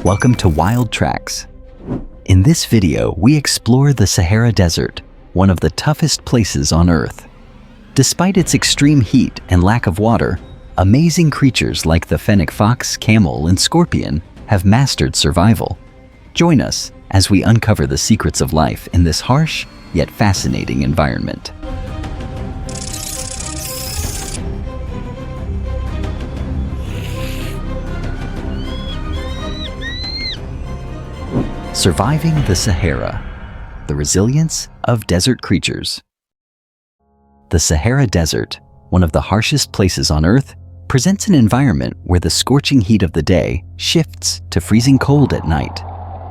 Welcome to Wild Tracks. In this video, we explore the Sahara Desert, one of the toughest places on Earth. Despite its extreme heat and lack of water, amazing creatures like the Fennec Fox, camel, and scorpion have mastered survival. Join us as we uncover the secrets of life in this harsh yet fascinating environment. Surviving the Sahara, the resilience of desert creatures. The Sahara Desert, one of the harshest places on Earth, presents an environment where the scorching heat of the day shifts to freezing cold at night.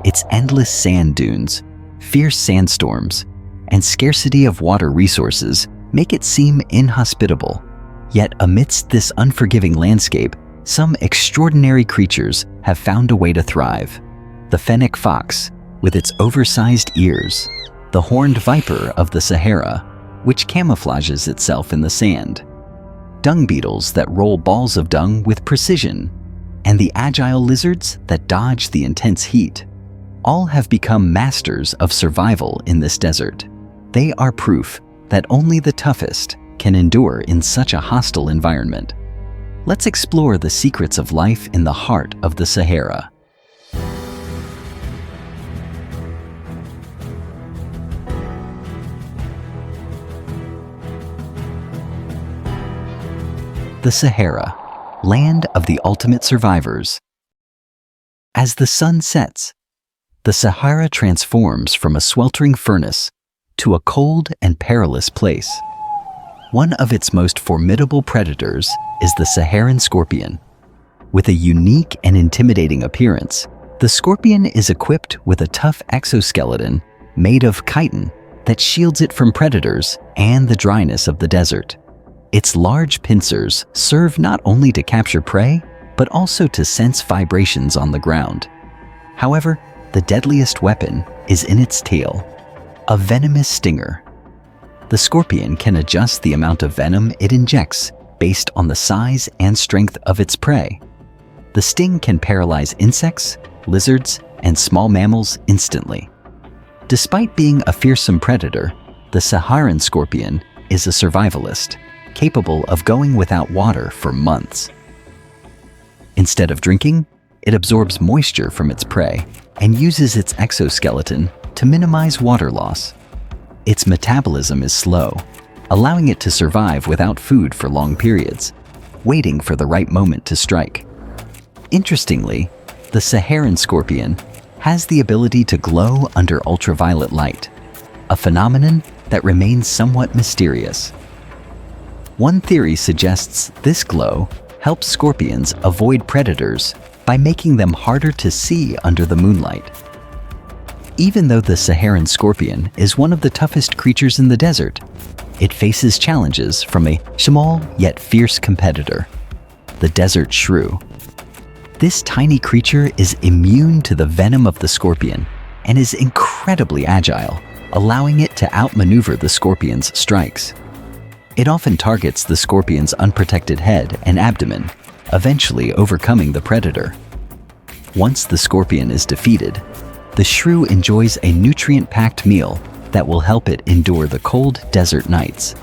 Its endless sand dunes, fierce sandstorms, and scarcity of water resources make it seem inhospitable. Yet amidst this unforgiving landscape, some extraordinary creatures have found a way to thrive. The Fennec Fox, with its oversized ears, the horned viper of the Sahara, which camouflages itself in the sand, dung beetles that roll balls of dung with precision, and the agile lizards that dodge the intense heat, all have become masters of survival in this desert. They are proof that only the toughest can endure in such a hostile environment. Let's explore the secrets of life in the heart of the Sahara. The Sahara, land of the ultimate survivors. As the sun sets, the Sahara transforms from a sweltering furnace to a cold and perilous place. One of its most formidable predators is the Saharan scorpion. With a unique and intimidating appearance, the scorpion is equipped with a tough exoskeleton made of chitin that shields it from predators and the dryness of the desert. Its large pincers serve not only to capture prey, but also to sense vibrations on the ground. However, the deadliest weapon is in its tail, a venomous stinger. The scorpion can adjust the amount of venom it injects based on the size and strength of its prey. The sting can paralyze insects, lizards, and small mammals instantly. Despite being a fearsome predator, the Saharan scorpion is a survivalist, capable of going without water for months. Instead of drinking, it absorbs moisture from its prey and uses its exoskeleton to minimize water loss. Its metabolism is slow, allowing it to survive without food for long periods, waiting for the right moment to strike. Interestingly, the Saharan scorpion has the ability to glow under ultraviolet light, a phenomenon that remains somewhat mysterious. One theory suggests this glow helps scorpions avoid predators by making them harder to see under the moonlight. Even though the Saharan scorpion is one of the toughest creatures in the desert, it faces challenges from a small yet fierce competitor, the desert shrew. This tiny creature is immune to the venom of the scorpion and is incredibly agile, allowing it to outmaneuver the scorpion's strikes. It often targets the scorpion's unprotected head and abdomen, eventually overcoming the predator. Once the scorpion is defeated, the shrew enjoys a nutrient-packed meal that will help it endure the cold desert nights.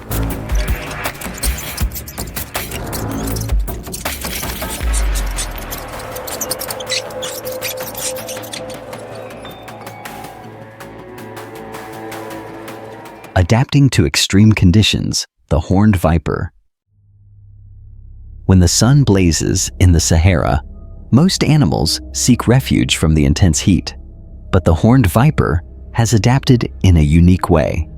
Adapting to extreme conditions, the horned viper. When the sun blazes in the Sahara, most animals seek refuge from the intense heat, but the horned viper has adapted in a unique way.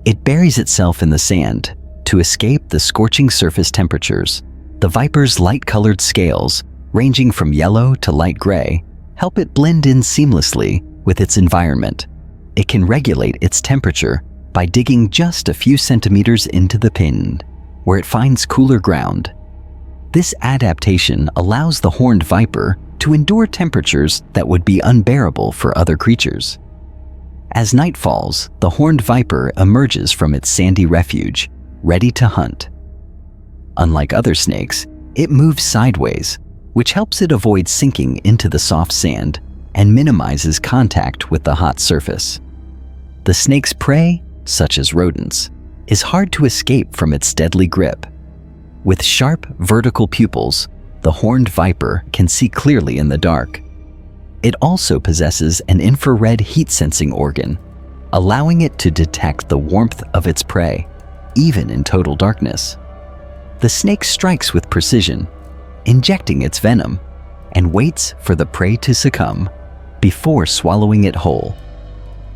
It buries itself in the sand to escape the scorching surface temperatures. The viper's light-colored scales, ranging from yellow to light gray, help it blend in seamlessly with its environment. It can regulate its temperature by digging just a few centimeters into the pin, where it finds cooler ground. This adaptation allows the horned viper to endure temperatures that would be unbearable for other creatures. As night falls, the horned viper emerges from its sandy refuge, ready to hunt. Unlike other snakes, it moves sideways, which helps it avoid sinking into the soft sand and minimizes contact with the hot surface. The snake's prey, such as rodents, is hard to escape from its deadly grip. With sharp vertical pupils, the horned viper can see clearly in the dark. It also possesses an infrared heat-sensing organ, allowing it to detect the warmth of its prey, even in total darkness. The snake strikes with precision, injecting its venom, and waits for the prey to succumb before swallowing it whole.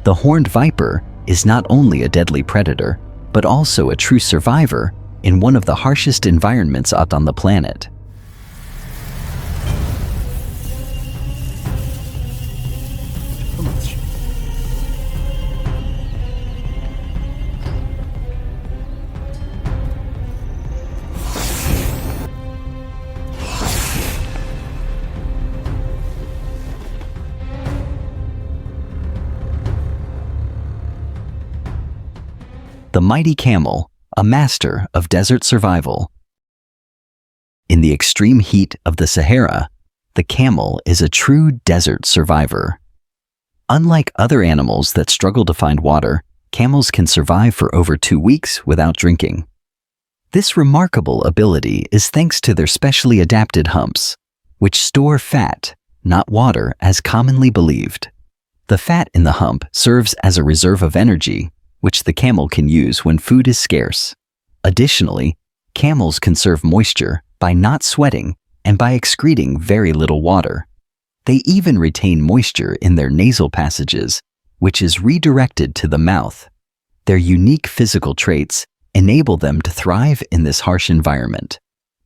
The horned viper is not only a deadly predator, but also a true survivor in one of the harshest environments out on the planet. The mighty camel, a master of desert survival. In the extreme heat of the Sahara, the camel is a true desert survivor. Unlike other animals that struggle to find water, camels can survive for over 2 weeks without drinking. This remarkable ability is thanks to their specially adapted humps, which store fat, not water as commonly believed. The fat in the hump serves as a reserve of energy, which the camel can use when food is scarce. Additionally, camels conserve moisture by not sweating and by excreting very little water. They even retain moisture in their nasal passages, which is redirected to the mouth. Their unique physical traits enable them to thrive in this harsh environment.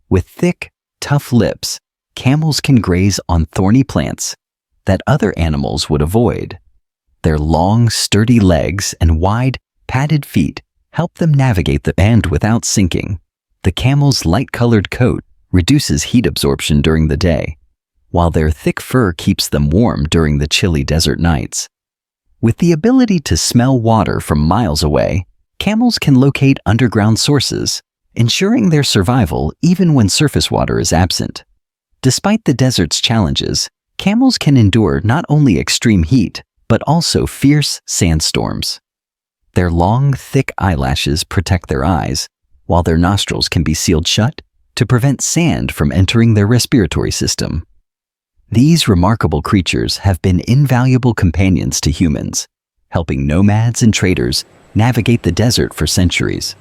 With thick, tough lips, camels can graze on thorny plants that other animals would avoid. Their long, sturdy legs and wide, padded feet help them navigate the band without sinking. The camel's light-colored coat reduces heat absorption during the day, while their thick fur keeps them warm during the chilly desert nights. With the ability to smell water from miles away, camels can locate underground sources, ensuring their survival even when surface water is absent. Despite the desert's challenges, camels can endure not only extreme heat, but also fierce sandstorms. Their long, thick eyelashes protect their eyes, while their nostrils can be sealed shut to prevent sand from entering their respiratory system. These remarkable creatures have been invaluable companions to humans, helping nomads and traders navigate the desert for centuries.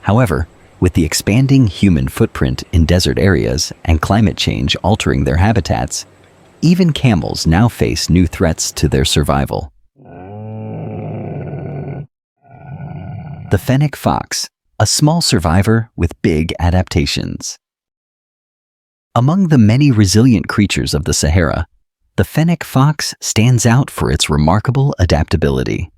However, with the expanding human footprint in desert areas and climate change altering their habitats, even camels now face new threats to their survival. The Fennec Fox, a small survivor with big adaptations. Among the many resilient creatures of the Sahara, the Fennec Fox stands out for its remarkable adaptability.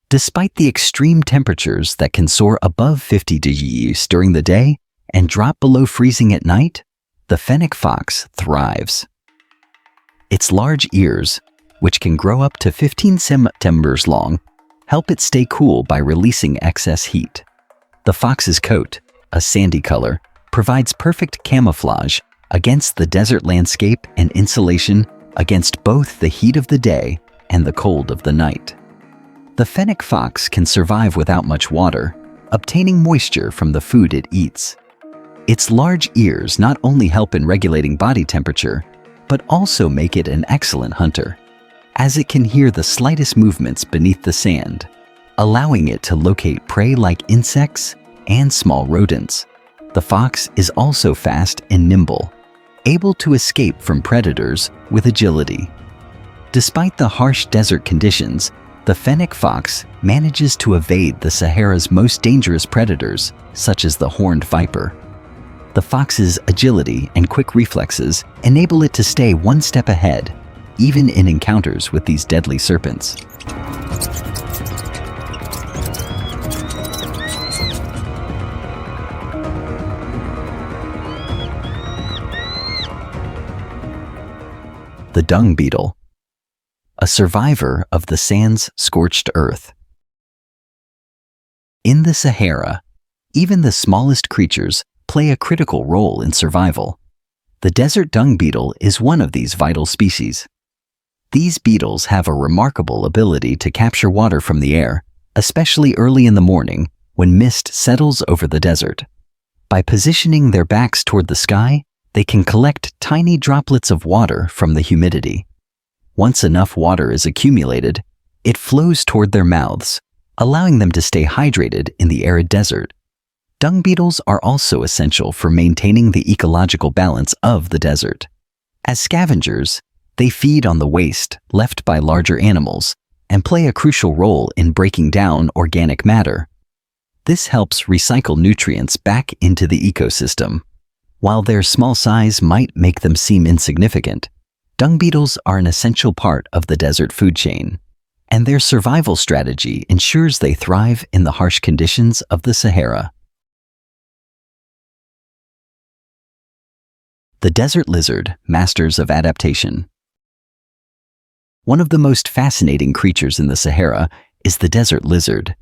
Despite the extreme temperatures that can soar above 50 degrees during the day and drop below freezing at night, the Fennec Fox thrives. Its large ears, which can grow up to 15 centimeters long, help it stay cool by releasing excess heat. The fox's coat, a sandy color, provides perfect camouflage against the desert landscape and insulation against both the heat of the day and the cold of the night. The Fennec Fox can survive without much water, obtaining moisture from the food it eats. Its large ears not only help in regulating body temperature, but also make it an excellent hunter, as it can hear the slightest movements beneath the sand, allowing it to locate prey like insects and small rodents. The fox is also fast and nimble, able to escape from predators with agility. Despite the harsh desert conditions, the Fennec Fox manages to evade the Sahara's most dangerous predators, such as the horned viper. The fox's agility and quick reflexes enable it to stay one step ahead, even in encounters with these deadly serpents. The Dung Beetle, a survivor of the sand's scorched earth. In the Sahara, even the smallest creatures play a critical role in survival. The desert dung beetle is one of these vital species. These beetles have a remarkable ability to capture water from the air, especially early in the morning when mist settles over the desert. By positioning their backs toward the sky, they can collect tiny droplets of water from the humidity. Once enough water is accumulated, it flows toward their mouths, allowing them to stay hydrated in the arid desert. Dung beetles are also essential for maintaining the ecological balance of the desert. As scavengers, they feed on the waste left by larger animals and play a crucial role in breaking down organic matter. This helps recycle nutrients back into the ecosystem. While their small size might make them seem insignificant, dung beetles are an essential part of the desert food chain, and their survival strategy ensures they thrive in the harsh conditions of the Sahara. The desert lizard, masters of adaptation. One of the most fascinating creatures in the Sahara is the desert lizard.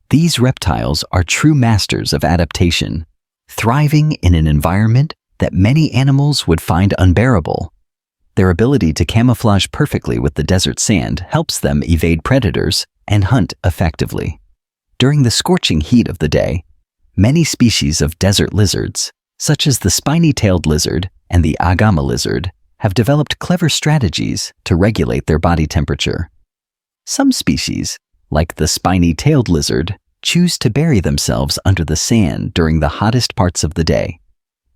These reptiles are true masters of adaptation, thriving in an environment that many animals would find unbearable. Their ability to camouflage perfectly with the desert sand helps them evade predators and hunt effectively. During the scorching heat of the day, many species of desert lizards, such as the spiny-tailed lizard and the agama lizard, have developed clever strategies to regulate their body temperature. Some species, like the spiny-tailed lizard, choose to bury themselves under the sand during the hottest parts of the day,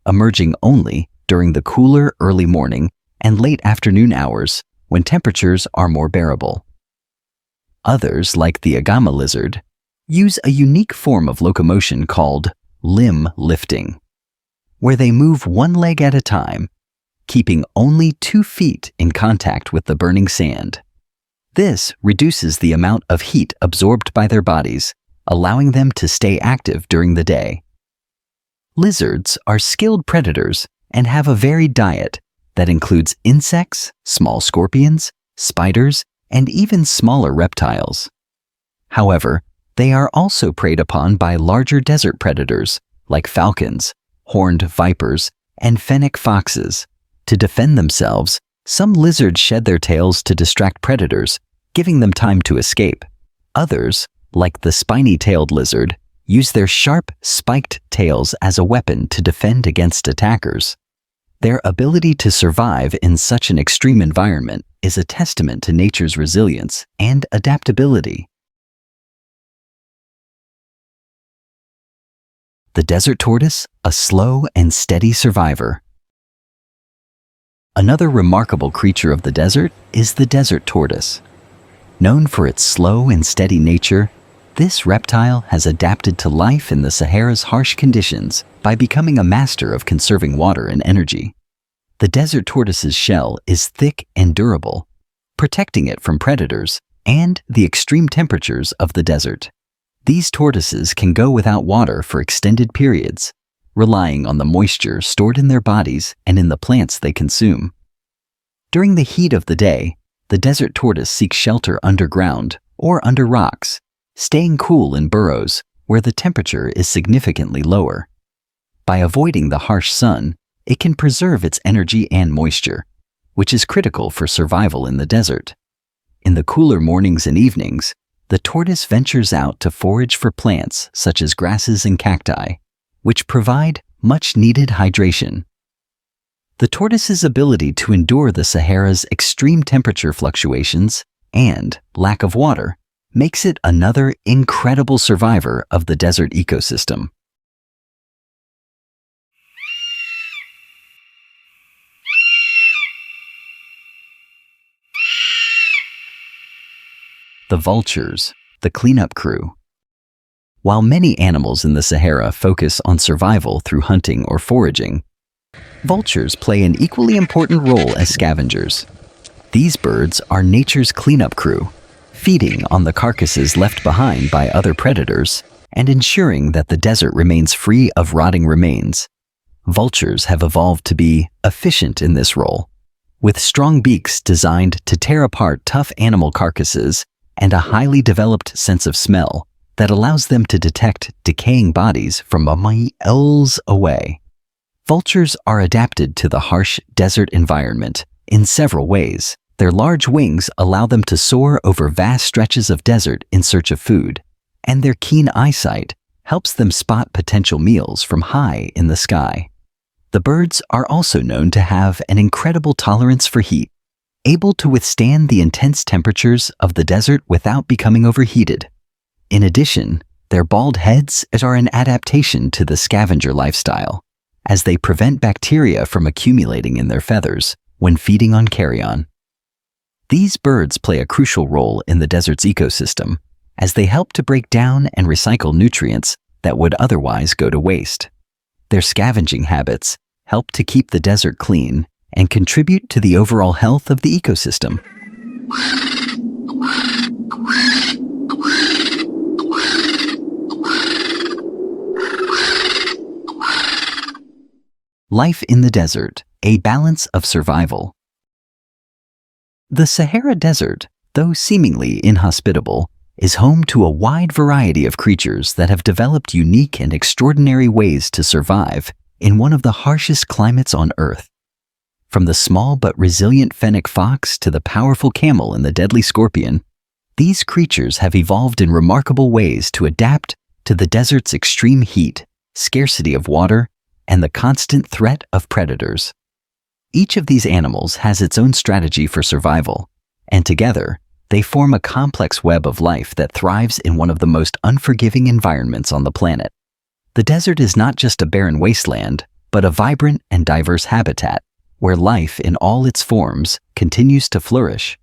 emerging only during the cooler early morning and late afternoon hours when temperatures are more bearable. Others, like the agama lizard, use a unique form of locomotion called limb lifting, where they move one leg at a time, keeping only 2 feet in contact with the burning sand. This reduces the amount of heat absorbed by their bodies, allowing them to stay active during the day. Lizards are skilled predators and have a varied diet that includes insects, small scorpions, spiders, and even smaller reptiles. However, they are also preyed upon by larger desert predators like falcons, horned vipers, and fennec foxes. To defend themselves, some lizards shed their tails to distract predators, giving them time to escape. Others, like the spiny-tailed lizard, use their sharp, spiked tails as a weapon to defend against attackers. Their ability to survive in such an extreme environment is a testament to nature's resilience and adaptability. The desert tortoise, a slow and steady survivor. Another remarkable creature of the desert is the desert tortoise. Known for its slow and steady nature, this reptile has adapted to life in the Sahara's harsh conditions by becoming a master of conserving water and energy. The desert tortoise's shell is thick and durable, protecting it from predators and the extreme temperatures of the desert. These tortoises can go without water for extended periods, relying on the moisture stored in their bodies and in the plants they consume. During the heat of the day, the desert tortoise seeks shelter underground or under rocks, staying cool in burrows where the temperature is significantly lower. By avoiding the harsh sun, it can preserve its energy and moisture, which is critical for survival in the desert. In the cooler mornings and evenings, the tortoise ventures out to forage for plants such as grasses and cacti, which provide much-needed hydration. The tortoise's ability to endure the Sahara's extreme temperature fluctuations and lack of water makes it another incredible survivor of the desert ecosystem. The vultures, the cleanup crew. While many animals in the Sahara focus on survival through hunting or foraging, vultures play an equally important role as scavengers. These birds are nature's cleanup crew, feeding on the carcasses left behind by other predators and ensuring that the desert remains free of rotting remains. Vultures have evolved to be efficient in this role, with strong beaks designed to tear apart tough animal carcasses and a highly developed sense of smell that allows them to detect decaying bodies from miles away. Vultures are adapted to the harsh desert environment in several ways, Their large wings allow them to soar over vast stretches of desert in search of food, and their keen eyesight helps them spot potential meals from high in the sky. The birds are also known to have an incredible tolerance for heat, able to withstand the intense temperatures of the desert without becoming overheated. In addition, their bald heads are an adaptation to the scavenger lifestyle, as they prevent bacteria from accumulating in their feathers when feeding on carrion. These birds play a crucial role in the desert's ecosystem, as they help to break down and recycle nutrients that would otherwise go to waste. Their scavenging habits help to keep the desert clean and contribute to the overall health of the ecosystem. Life in the desert, a balance of survival. The Sahara Desert, though seemingly inhospitable, is home to a wide variety of creatures that have developed unique and extraordinary ways to survive in one of the harshest climates on Earth. From the small but resilient Fennec Fox to the powerful camel and the deadly scorpion, these creatures have evolved in remarkable ways to adapt to the desert's extreme heat, scarcity of water, and the constant threat of predators. Each of these animals has its own strategy for survival, and together, they form a complex web of life that thrives in one of the most unforgiving environments on the planet. The desert is not just a barren wasteland, but a vibrant and diverse habitat where life in all its forms continues to flourish.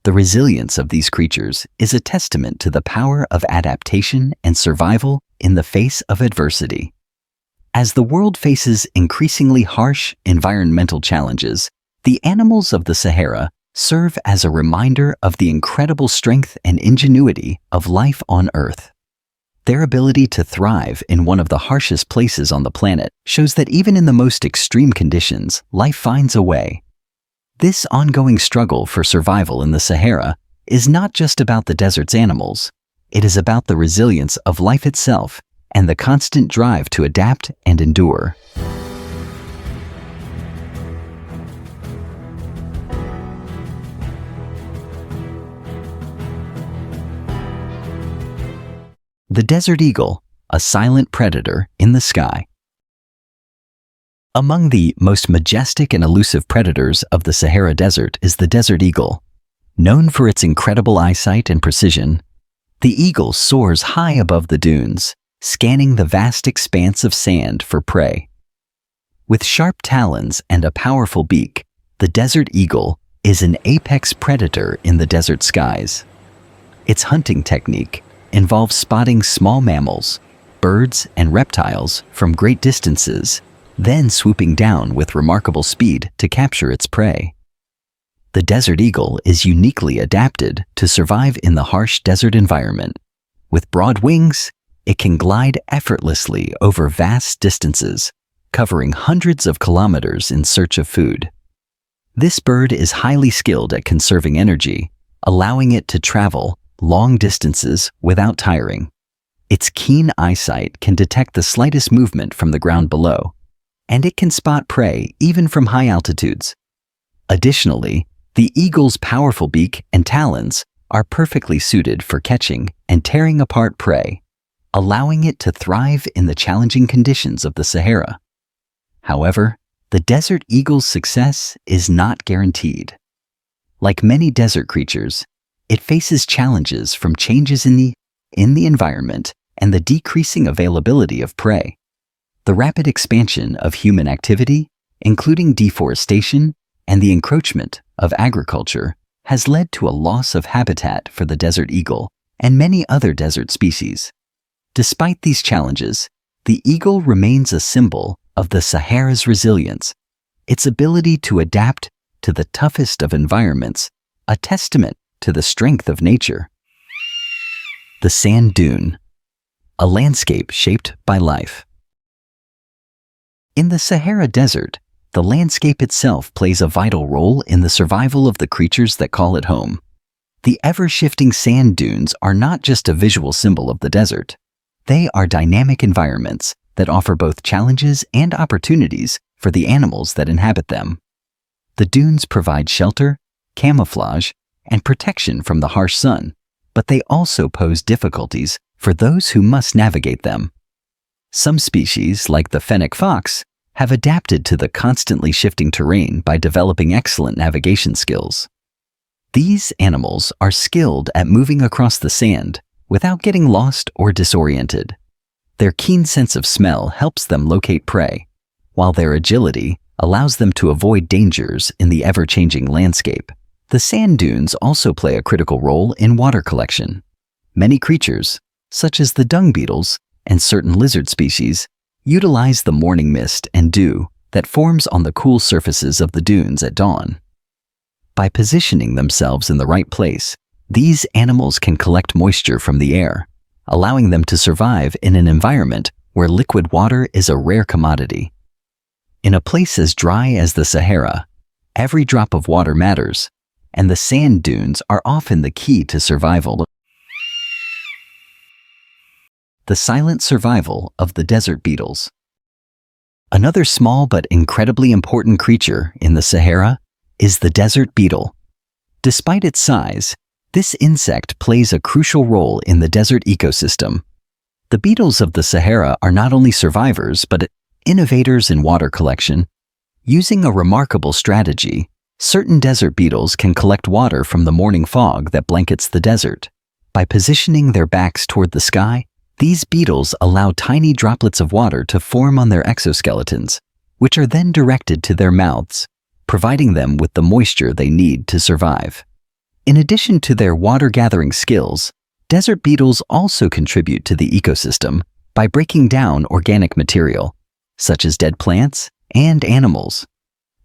The resilience of these creatures is a testament to the power of adaptation and survival in the face of adversity. As the world faces increasingly harsh environmental challenges, the animals of the Sahara serve as a reminder of the incredible strength and ingenuity of life on Earth. Their ability to thrive in one of the harshest places on the planet shows that even in the most extreme conditions, life finds a way. This ongoing struggle for survival in the Sahara is not just about the desert's animals. It is about the resilience of life itself and the constant drive to adapt and endure. The desert eagle, a silent predator in the sky. Among the most majestic and elusive predators of the Sahara Desert is the desert eagle. Known for its incredible eyesight and precision, the eagle soars high above the dunes, scanning the vast expanse of sand for prey. With sharp talons and a powerful beak, the desert eagle is an apex predator in the desert skies. Its hunting technique involves spotting small mammals, birds, and reptiles from great distances, then swooping down with remarkable speed to capture its prey. The desert eagle is uniquely adapted to survive in the harsh desert environment. With broad wings, it can glide effortlessly over vast distances, covering hundreds of kilometers in search of food. This bird is highly skilled at conserving energy, allowing it to travel long distances without tiring. Its keen eyesight can detect the slightest movement from the ground below, and it can spot prey even from high altitudes. Additionally, the eagle's powerful beak and talons are perfectly suited for catching and tearing apart prey, allowing it to thrive in the challenging conditions of the Sahara. However, the desert eagle's success is not guaranteed. Like many desert creatures, it faces challenges from changes in the environment and the decreasing availability of prey. The rapid expansion of human activity, including deforestation and the encroachment of agriculture, has led to a loss of habitat for the desert eagle and many other desert species. Despite these challenges, the eagle remains a symbol of the Sahara's resilience, its ability to adapt to the toughest of environments, a testament to the strength of nature. The Sand Dune, a landscape shaped by life. In the Sahara Desert, the landscape itself plays a vital role in the survival of the creatures that call it home. The ever-shifting sand dunes are not just a visual symbol of the desert. They are dynamic environments that offer both challenges and opportunities for the animals that inhabit them. The dunes provide shelter, camouflage, and protection from the harsh sun, but they also pose difficulties for those who must navigate them. Some species, like the Fennec Fox, have adapted to the constantly shifting terrain by developing excellent navigation skills. These animals are skilled at moving across the sand without getting lost or disoriented. Their keen sense of smell helps them locate prey, while their agility allows them to avoid dangers in the ever-changing landscape. The sand dunes also play a critical role in water collection. Many creatures, such as the dung beetles and certain lizard species, utilize the morning mist and dew that forms on the cool surfaces of the dunes at dawn. By positioning themselves in the right place, these animals can collect moisture from the air, allowing them to survive in an environment where liquid water is a rare commodity. In a place as dry as the Sahara, every drop of water matters, and the sand dunes are often the key to survival. The silent survival of the desert beetles. Another small but incredibly important creature in the Sahara is the desert beetle. Despite its size, this insect plays a crucial role in the desert ecosystem. The beetles of the Sahara are not only survivors but innovators in water collection. Using a remarkable strategy, certain desert beetles can collect water from the morning fog that blankets the desert. By positioning their backs toward the sky, these beetles allow tiny droplets of water to form on their exoskeletons, which are then directed to their mouths, providing them with the moisture they need to survive. In addition to their water-gathering skills, desert beetles also contribute to the ecosystem by breaking down organic material, such as dead plants and animals.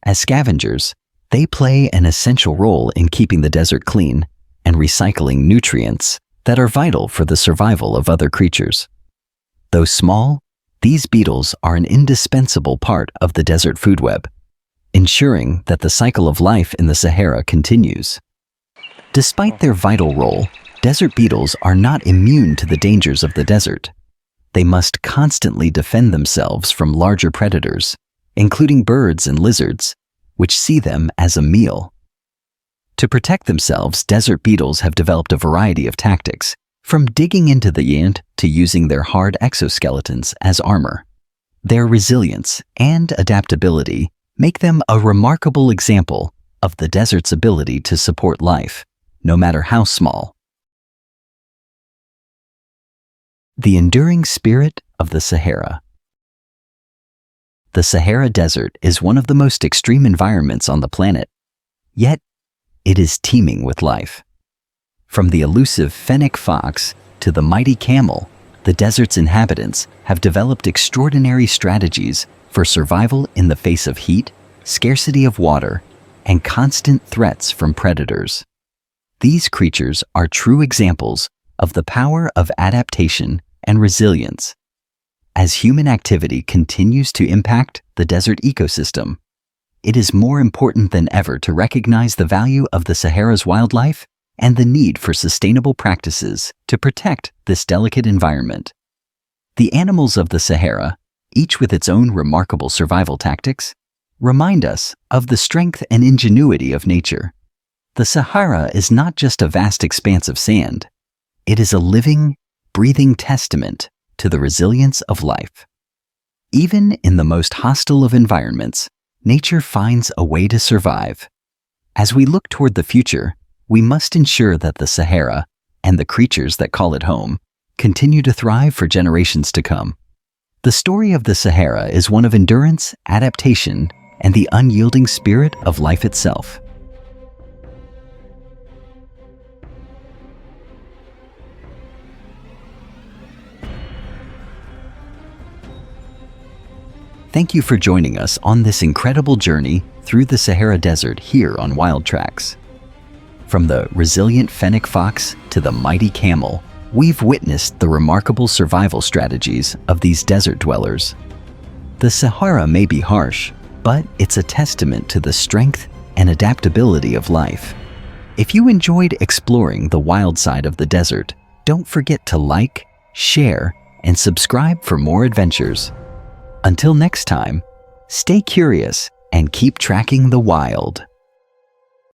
As scavengers, they play an essential role in keeping the desert clean and recycling nutrients that are vital for the survival of other creatures. Though small, these beetles are an indispensable part of the desert food web, ensuring that the cycle of life in the Sahara continues. Despite their vital role, desert beetles are not immune to the dangers of the desert. They must constantly defend themselves from larger predators, including birds and lizards, which see them as a meal. To protect themselves, desert beetles have developed a variety of tactics, from digging into the ant to using their hard exoskeletons as armor. Their resilience and adaptability make them a remarkable example of the desert's ability to support life, no matter how small. The enduring spirit of the Sahara. The Sahara Desert is one of the most extreme environments on the planet, yet it is teeming with life. From the elusive Fennec Fox to the Mighty Camel, the desert's inhabitants have developed extraordinary strategies for survival in the face of heat, scarcity of water, and constant threats from predators. These creatures are true examples of the power of adaptation and resilience. As human activity continues to impact the desert ecosystem, it is more important than ever to recognize the value of the Sahara's wildlife and the need for sustainable practices to protect this delicate environment. The animals of the Sahara, each with its own remarkable survival tactics, remind us of the strength and ingenuity of nature. The Sahara is not just a vast expanse of sand. It is a living, breathing testament to the resilience of life. Even in the most hostile of environments, nature finds a way to survive. As we look toward the future, we must ensure that the Sahara and the creatures that call it home continue to thrive for generations to come. The story of the Sahara is one of endurance, adaptation, and the unyielding spirit of life itself. Thank you for joining us on this incredible journey through the Sahara Desert here on Wild Tracks. From the resilient Fennec Fox to the mighty camel, we've witnessed the remarkable survival strategies of these desert dwellers. The Sahara may be harsh, but it's a testament to the strength and adaptability of life. If you enjoyed exploring the wild side of the desert, don't forget to like, share, and subscribe for more adventures. Until next time, stay curious and keep tracking the wild.